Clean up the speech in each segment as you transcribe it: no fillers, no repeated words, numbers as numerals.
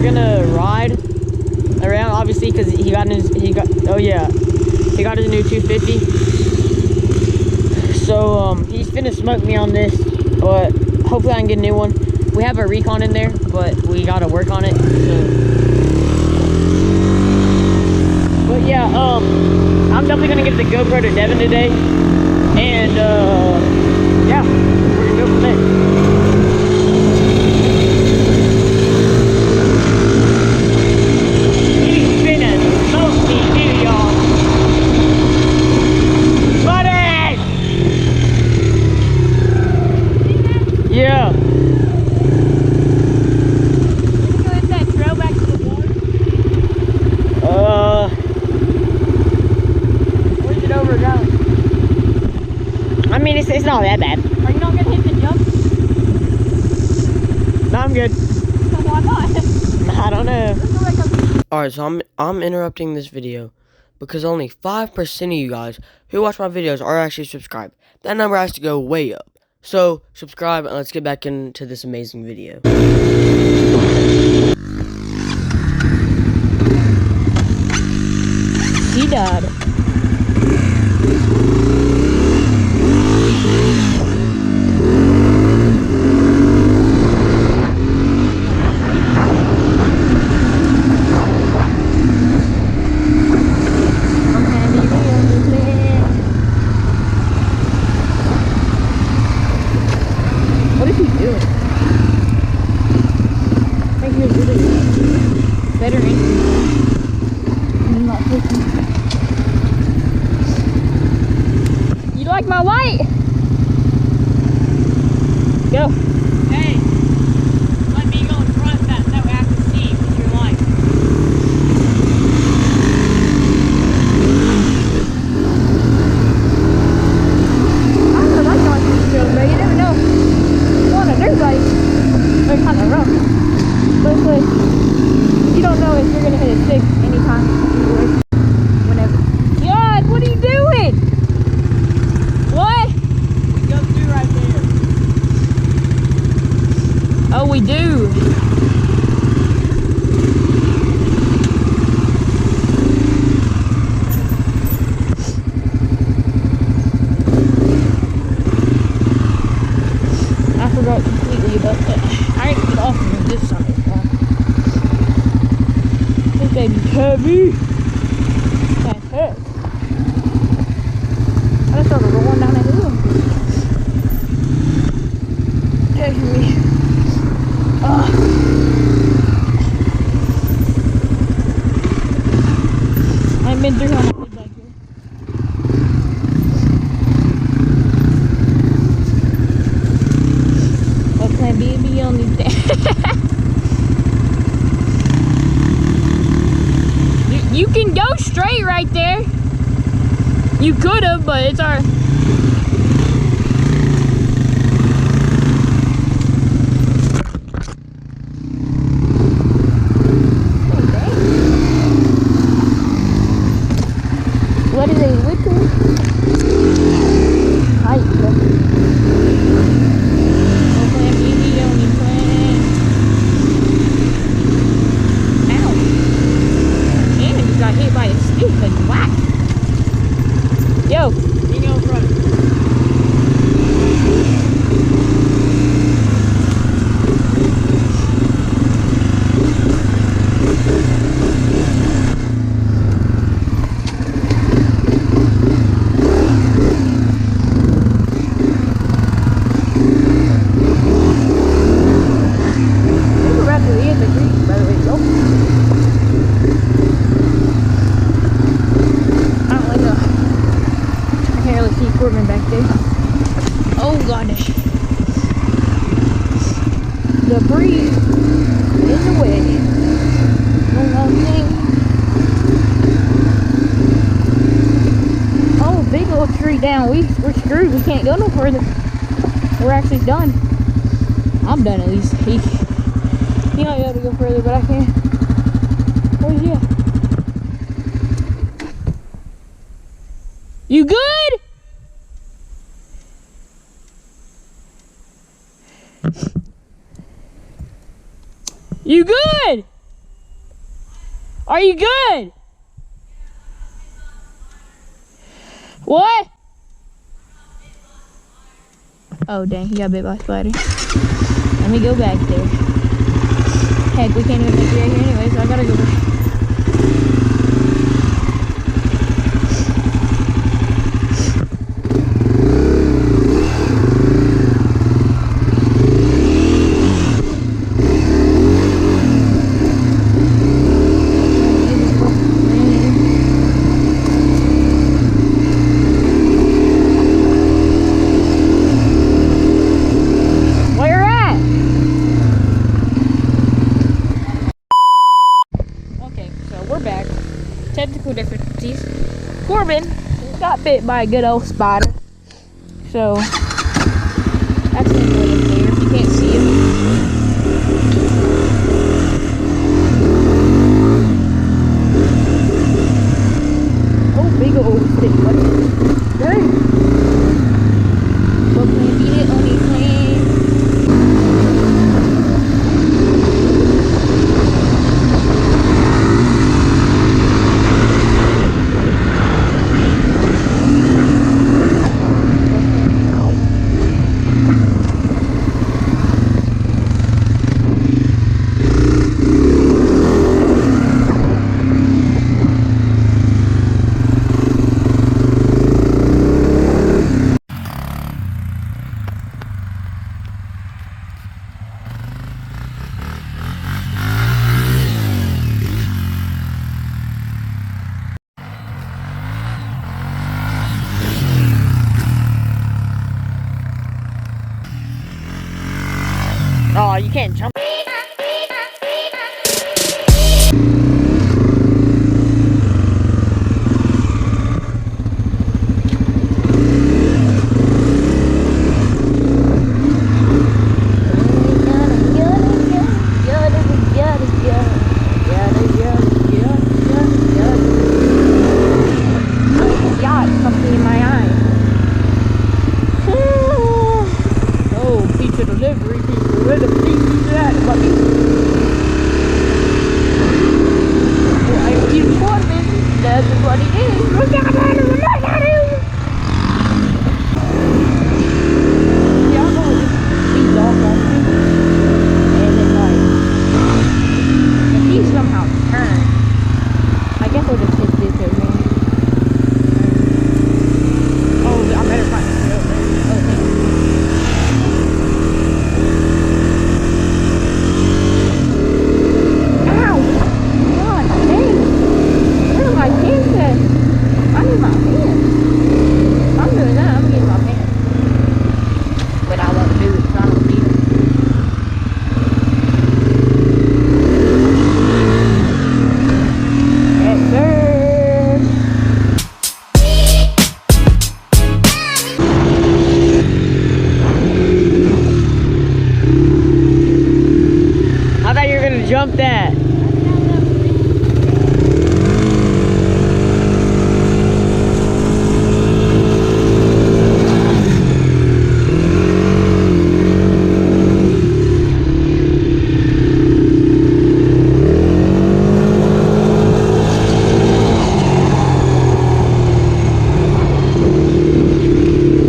we're gonna ride around, obviously, because he got his new 250. So he's finna smoke me on this, but hopefully I can get a new one. We have a Recon in there, but we gotta work on it. So. But yeah, I'm definitely gonna give the GoPro to Devin today, and yeah, we're gonna go from there. Yeah. Is that trail back to the water? Where's it over going? I mean, it's not that bad. Are you not gonna hit the jump? No, I'm good. So why not? I don't know. Alright, so I'm interrupting this video because only 5% of you guys who watch my videos are actually subscribed. That number has to go way up. So, subscribe and let's get back into this amazing video. He died. What is he doing? I think he was really better aiming. I'm not pushing. You like my light? Go. Hey, let me go in front of that so I have to see with your light. I really like going through the trail, but you never know. On a dirt bike, they're kind of rough. But it's like, you don't know if you're going to hit a stick anytime. Whenever. God, what are you doing? What? We go through right there. Oh, we do. I forgot completely about that. I need to get off of this side. This baby's heavy. That's it. I just started rolling down that hill. Taking me. I ain't been through how much back here. What's my baby on these days? You can go straight right there. You could have, but it's our... What is a liquor? Height. Ow. And he got hit by a stick and whack. Yo. You go in front. Equipment back there. Oh gosh. Debris in the way. One more thing. Oh, big old tree down. We're screwed. We can't go no further. We're actually done. I'm done at least. He might be able to go further, but I can't. Where's he at? You good? You good? Are you good? What? Oh dang, he got bit by a spider. Let me go back there. Heck, we can't even make it right here anyway, so I gotta go back. Technical difficulties. Corbin got bit by a good old spider. So that's him right there if you can't see him. Oh, big old stick, buddy. Dang. What plant eat it on his plant? Oh, you can't jump. Got something in my eye. Oh, pizza delivery people. Where the pizza at, buddy? Well, I keep Corbin. That's what he is. Look at him! Look at him! Yeah, I'm going to just ease off on me. And then, like, if he somehow turns, I guess I'll just hit this over here. Oh, I better find it over there. Oh, thank you. Ow! God dang! Where are my pants at? I need my pants. If I'm doing that, I'm getting my pants. But I want to do it, so I don't need them. Yes, sir! I thought you were gonna jump that.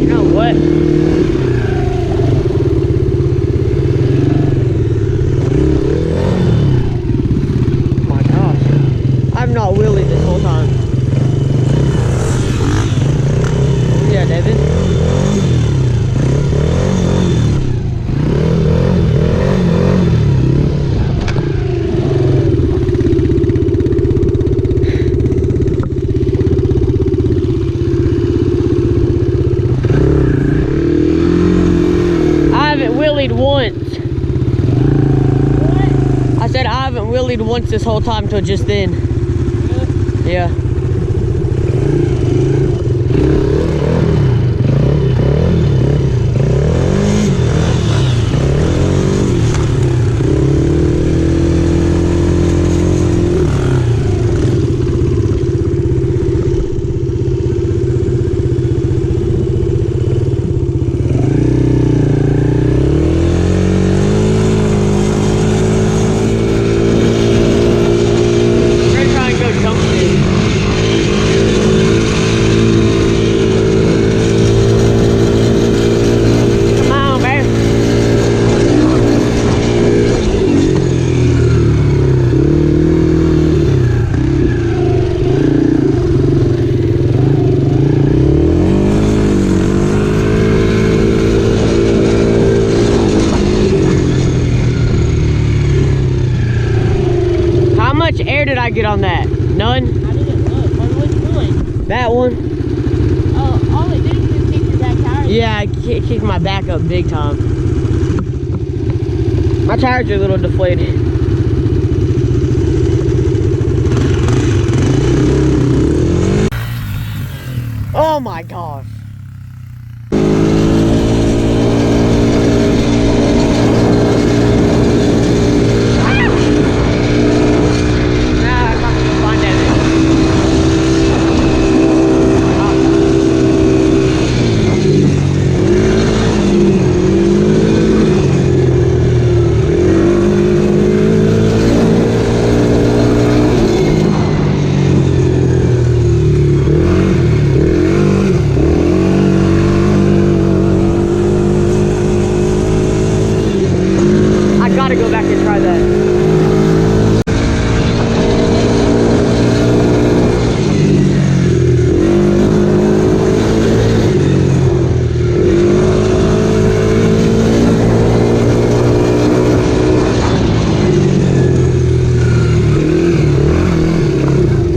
You know what? Oh my gosh. I'm not wheeling this whole time. Yeah, David. I haven't wheelied once. I said I haven't wheelied once this whole time till just then. Yeah. Ready to try get on that? None? I didn't look. What was it doing? That one? Oh, all it did was just kick your back tires. Yeah, it kicked my back up big time. My tires are a little deflated. Oh my gosh. Gotta go back and try that.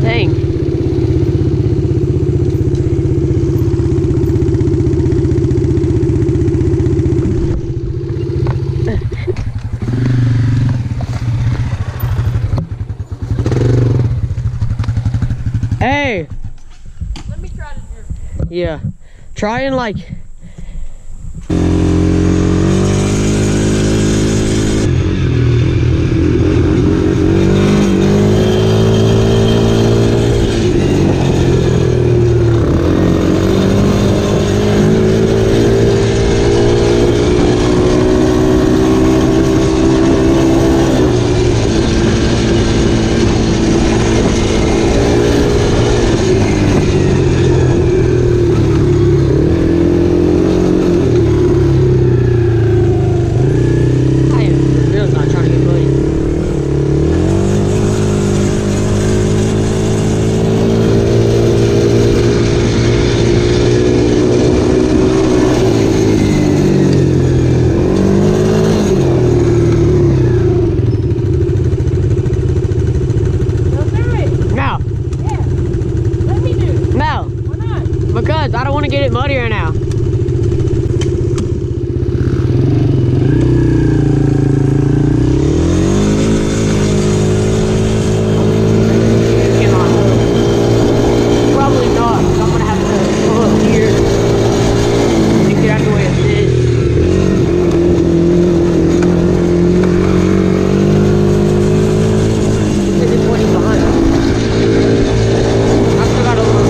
Dang. Hey! Let me try to drift. Yeah. Try and like... Because I don't want to get it muddy right now. Probably not, because I'm going to have to pull up here and get out of the way of this. Because it's waiting behind us. I still got a little...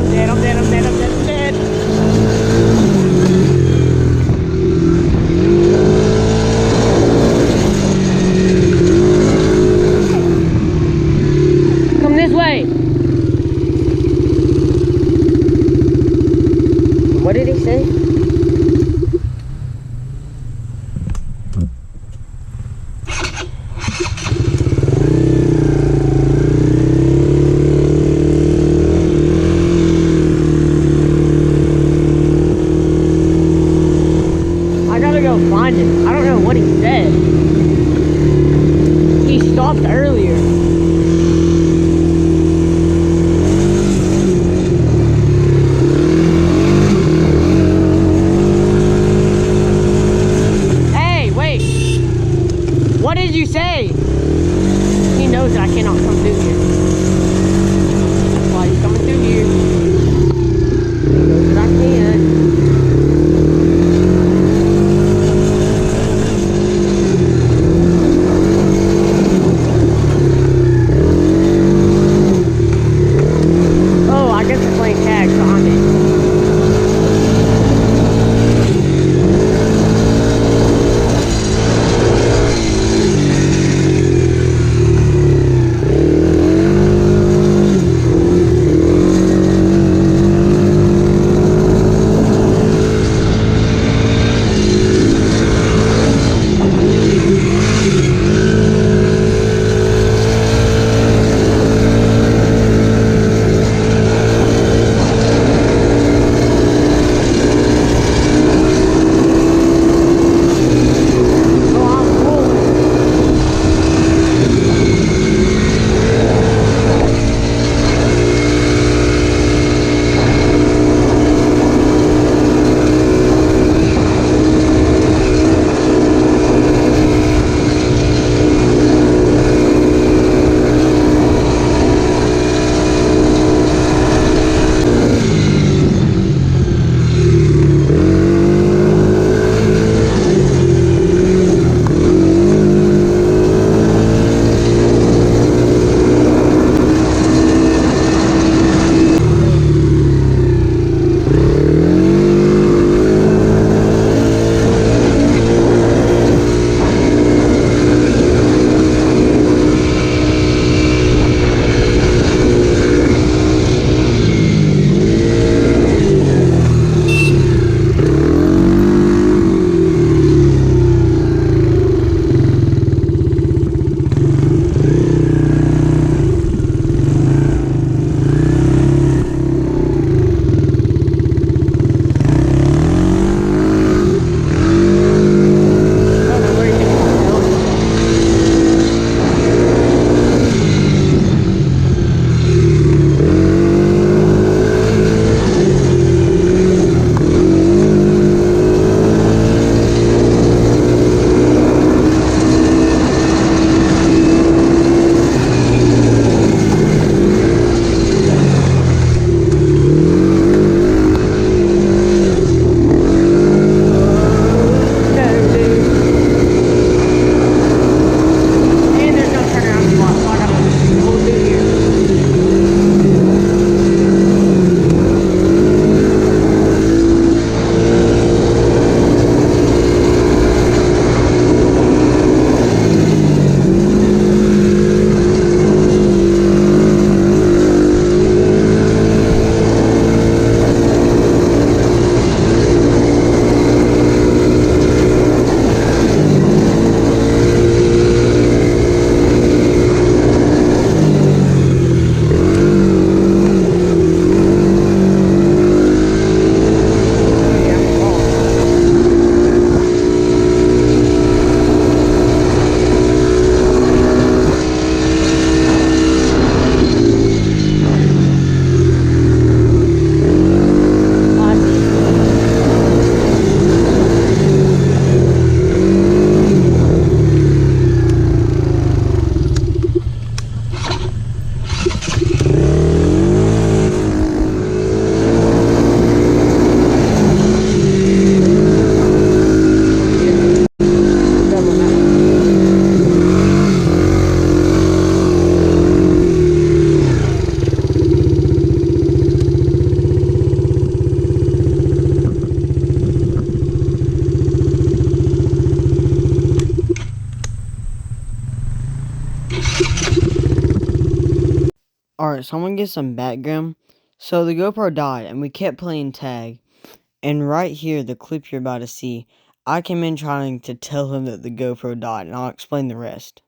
I'm dead, I'm dead, I'm dead, I'm dead, I'm dead. Come this way. What did he say? I gotta go find him. I don't know what he said. He stopped earlier. Hey, wait. What did you say? He knows that I cannot come through here. That's why he's coming through here. He knows that I can't. Alright, so I'm gonna get some background. So the GoPro died and we kept playing tag. And right here, the clip you're about to see, I came in trying to tell him that the GoPro died, and I'll explain the rest.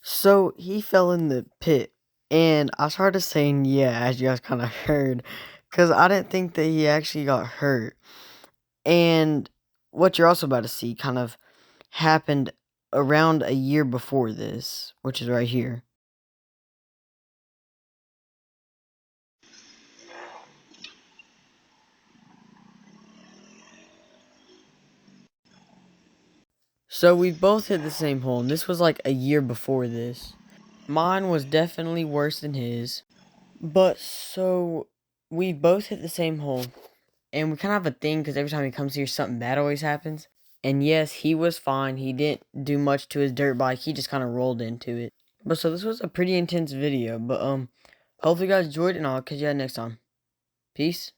So he fell in the pit, and I started saying yeah, as you guys kind of heard, because I didn't think that he actually got hurt. And what you're also about to see kind of happened around a year before this, which is right here. So we both hit the same hole, and this was like a year before this. Mine was definitely worse than his, but so we both hit the same hole, and we kind of have a thing because every time he comes here, something bad always happens. And yes, he was fine. He didn't do much to his dirt bike. He just kind of rolled into it. But so this was a pretty intense video, but hopefully you guys enjoyed, and I'll catch you guys next time. Peace.